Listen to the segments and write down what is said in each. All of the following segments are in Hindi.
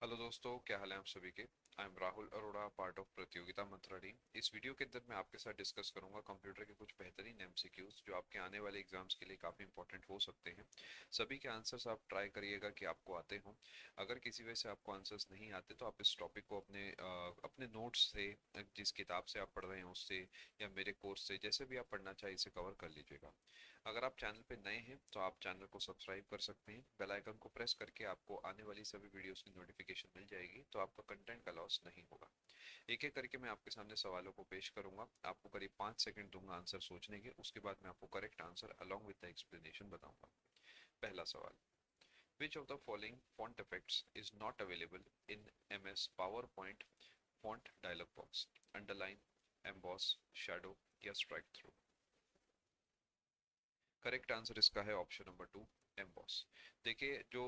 हेलो दोस्तों, क्या हाल है आप सभी के। I am Rahul Arora, part of प्रतियोगिता मंत्रा टीम। इस वीडियो के अंदर मैं आपके साथ डिस्कस करूंगा कंप्यूटर के कुछ बेहतरीन एमसीक्यूज जो आपके आने वाले एग्जाम्स के लिए काफ़ी इंपॉर्टेंट हो सकते हैं। सभी के आंसर्स आप ट्राई करिएगा कि आपको आते हों। अगर किसी वजह से आपको आंसर्स नहीं आते तो आप इस टॉपिक को अपने नोट्स से, जिस किताब से आप पढ़ रहे हैं उससे, या मेरे कोर्स से, जैसे भी आप पढ़ना चाहिए इसे कवर कर लीजिएगा। अगर आप चैनल पे नए हैं तो आप चैनल को सब्सक्राइब कर सकते हैं। बेल आइकन को प्रेस करके आपको आने वाली सभी वीडियोस की नोटिफिकेशन मिल जाएगी, तो आपका कंटेंट का लॉस नहीं होगा। एक एक करके मैं आपके सामने सवालों को पेश करूंगा। आपको करीब 5 सेकंड दूंगा आंसर सोचने के, उसके बाद मैं आपको correct answer along with the explanation बताऊंगा। पहला सवाल। Which of the following font effects is not available in MS PowerPoint font dialog box? Underline, emboss, shadow या स्ट्राइक थ्रू? करेक्ट आंसर इसका है ऑप्शन नंबर 2, एम्बॉस। देखिए, जो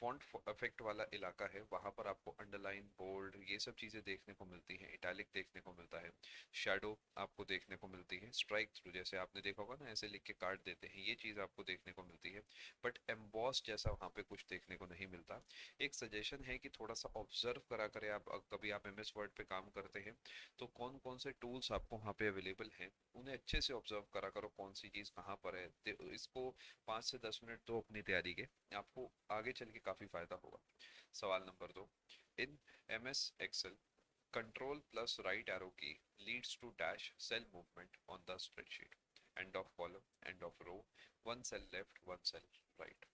फॉन्ट इफेक्ट वाला इलाका है वहां पर आपको अंडरलाइन, बोल्ड, ये सब चीजें देखने को मिलती हैं, इटैलिक देखने को मिलता है, शैडो आपको देखने को मिलती है, स्ट्राइक थ्रू जैसे आपने देखा होगा ना, ऐसे लिख के काट देते हैं, ये चीज आपको देखने को मिलती है। बट एम्बॉस जैसा वहां पे कुछ देखने को नहीं मिलता। एक सजेशन है कि थोड़ा सा ऑब्जर्व करा करें आप। कभी आप MS वर्ड पे काम करते हैं तो कौन कौन से टूल्स आपको वहाँ पे अवेलेबल हैं, उन्हें अच्छे से ऑब्जर्व करा करो, कौन सी चीज़ कहाँ पर है। इसको 5 से 10 मिनट दो अपनी तैयारी के, आपको आगे चल के काफ़ी फायदा होगा। सवाल नंबर 2। इन MS Excel, control plus right arrow key leads to dash cell movement on the spreadsheet? End of column, end of row, one cell left, one cell right?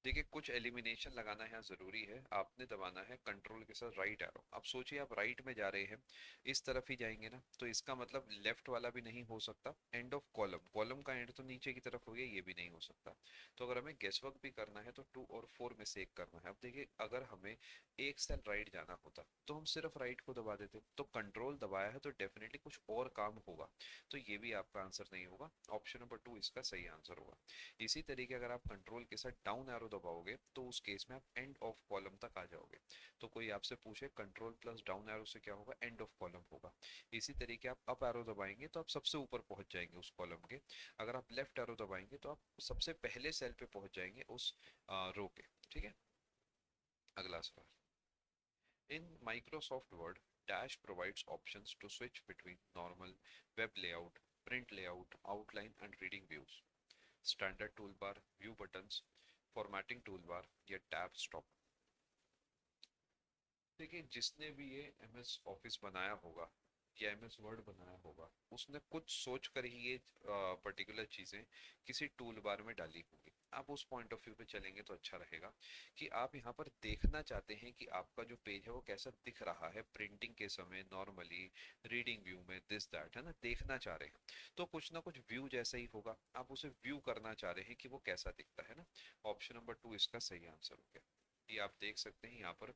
देखिए, कुछ एलिमिनेशन लगाना यहाँ जरूरी है। आपने दबाना है कंट्रोल के साथ राइट एरो। अब सोचिए आप राइट में जा रहे हैं, इस तरफ ही जाएंगे ना, तो इसका मतलब लेफ्ट वाला भी नहीं हो सकता। एंड ऑफ कॉलम, कॉलम का एंड तो नीचे की तरफ हो गया, ये भी नहीं हो सकता। तो अगर हमें गेस वर्क भी करना है तो 2 और 4 में से एक करना है। अब देखिए, अगर हमें एक सेल राइट जाना होता तो हम सिर्फ राइट को दबा देते, तो कंट्रोल दबाया है तो डेफिनेटली कुछ और काम होगा। तो ये भी आपका आंसर नहीं होगा। ऑप्शन नंबर 2 इसका सही आंसर होगा। इसी तरीके अगर आप कंट्रोल के साथ डाउन एरो दबाओगे तो उस केस में आप एंड ऑफ कॉलम तक आ जाओगे। तो कोई आपसे पूछे कंट्रोल प्लस डाउन एरो से क्या होगा, एंड ऑफ कॉलम होगा। इसी तरीके आप अप एरो दबाएंगे तो आप सबसे ऊपर पहुंच जाएंगे उस कॉलम के। अगर आप लेफ्ट एरो दबाएंगे तो आप सबसे पहले सेल पे पहुंच जाएंगे उस रो के। ठीक है। अगला सवाल। In Microsoft Word, dash provides options to switch between normal, web layout, print layout, outline and reading views? Standard tool bar, view buttons, formatting tool bar या टैब स्टॉप? देखिए, जिसने भी ये MS ऑफिस बनाया होगा या MS वर्ड बनाया होगा, उसने कुछ सोच कर ही ये पर्टिकुलर चीजें किसी टूल बार में डाली होंगी। आप उस पॉइंट ऑफ व्यू पे चलेंगे तो अच्छा रहेगा कि आप यहाँ पर देखना चाहते हैं कि आपका जो पेज है वो कैसा दिख रहा है प्रिंटिंग के समय, नॉर्मली, रीडिंग व्यू में, दिस दैट, है ना, देखना चाह रहे हैं। तो कुछ ना कुछ व्यू जैसा ही होगा, आप उसे व्यू करना चाह रहे हैं कि वो कैसा दिखता है ना। ऑप्शन नंबर 2 इसका सही आंसर हो गया। ये आप देख सकते हैं यहाँ पर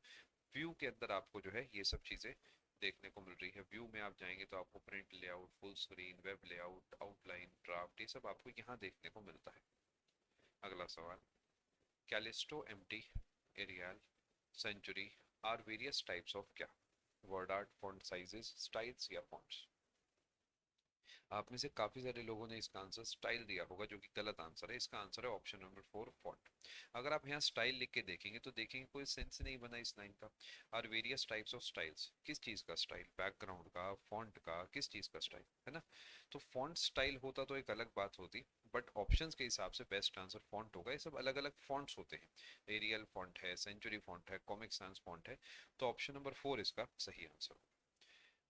व्यू के अंदर आपको जो है ये सब चीजें देखने को मिल रही है। व्यू में आप जाएंगे तो आपको print layout, full screen, web layout, outline, draft, ये सब आपको यहाँ देखने को मिलता है। अगला सवाल। Calisto, empty, Arial, Century are various types of क्या? Word art, font sizes, styles या फॉन्ट्स? आप में से काफी सारे लोगों ने इसका आंसर स्टाइल दिया होगा, जो कि गलत आंसर है। इसका आंसर है ऑप्शन नंबर 4, फॉन्ट। अगर आप यहाँ स्टाइल लिख के देखेंगे तो देखेंगे कोई सेंस नहीं बना इस लाइन का। और वेरियस टाइप्स ऑफ स्टाइल्स, किस चीज का स्टाइल? बैकग्राउंड का, फॉन्ट का, किस चीज का स्टाइल, है ना। तो फॉन्ट स्टाइल होता तो एक अलग बात होती, बट ऑप्शंस के हिसाब से बेस्ट आंसर फॉन्ट होगा। ये सब अलग अलग फॉन्ट्स होते हैं। एरियल फॉन्ट है, सेंचुरी फॉन्ट है, कॉमिक sans फॉन्ट है। तो ऑप्शन नंबर 4 इसका सही answer.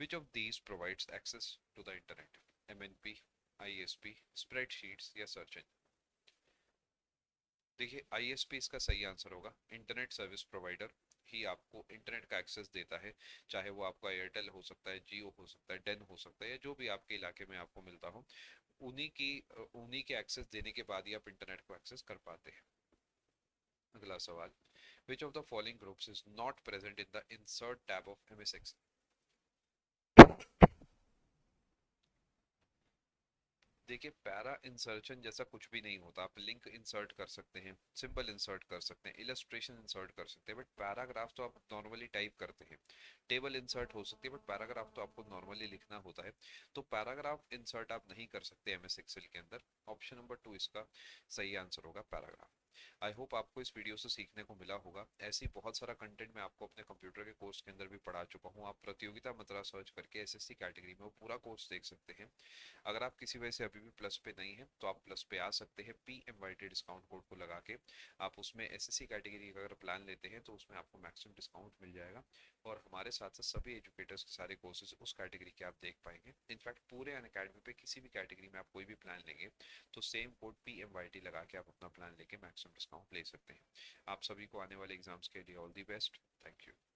Which of these provides access to the internet? MNP, ISP, spreadsheets या सर्च इंजन? देखिए, ISP इसका सही आंसर होगा। इंटरनेट सर्विस प्रोवाइडर ही आपको इंटरनेट का एक्सेस देता है। चाहे वो आपका एयरटेल हो सकता है, जियो हो सकता है, डेन हो सकता है, या जो भी आपके इलाके में आपको मिलता हो, उन्हीं के एक्सेस देने के बाद ही आप इंटरनेट को एक्सेस कर पाते हैं। अगला सवाल। Which of the following groups is not present in the insert tab of MS Excel? देखिए, पैरा इंसर्शन जैसा कुछ भी नहीं होता। आप लिंक इंसर्ट कर सकते हैं, सिंबल इंसर्ट कर सकते हैं, इलस्ट्रेशन इंसर्ट कर सकते हैं, बट पैराग्राफ तो आप नॉर्मली टाइप करते हैं। टेबल इंसर्ट हो सकती है, बट पैराग्राफ तो आपको नॉर्मली लिखना होता है। तो पैराग्राफ इंसर्ट आप नहीं कर सकते MS एक्सेल के अंदर। ऑप्शन नंबर 2 इसका सही आंसर होगा, पैराग्राफ। आई होप आपको इस वीडियो से सीखने को मिला होगा। ऐसी बहुत सारा कंटेंट मैं आपको अपने कंप्यूटर के कोर्स के अंदर भी पढ़ा चुका हूँ। आप प्रतियोगिता मंत्रा सर्च करके एसएससी कैटेगरी में वो पूरा कोर्स देख सकते हैं। अगर आप किसी वजह से अभी भी प्लस पे नहीं है तो आप प्लस पे आ सकते हैं। PMYT डिस्काउंट कोड को लगा के आप उसमें एसएससी कैटेगरी का अगर प्लान लेते हैं तो उसमें आपको मैक्सिमम डिस्काउंट मिल जाएगा। और हमारे साथ साथ सभी एजुकेटर्स के सारे कोर्सेज उस कैटेगरी के आप देख पाएंगे। इनफैक्ट पूरे अनअकैडमी पे किसी भी कैटेगरी में आप कोई भी प्लान लेंगे तो सेम कोड PMYT लगा के आप अपना प्लान लेके मैक्सिमम डिस्काउंट ले सकते हैं। आप सभी को आने वाले एग्जाम्स के लिए all the best. Thank you.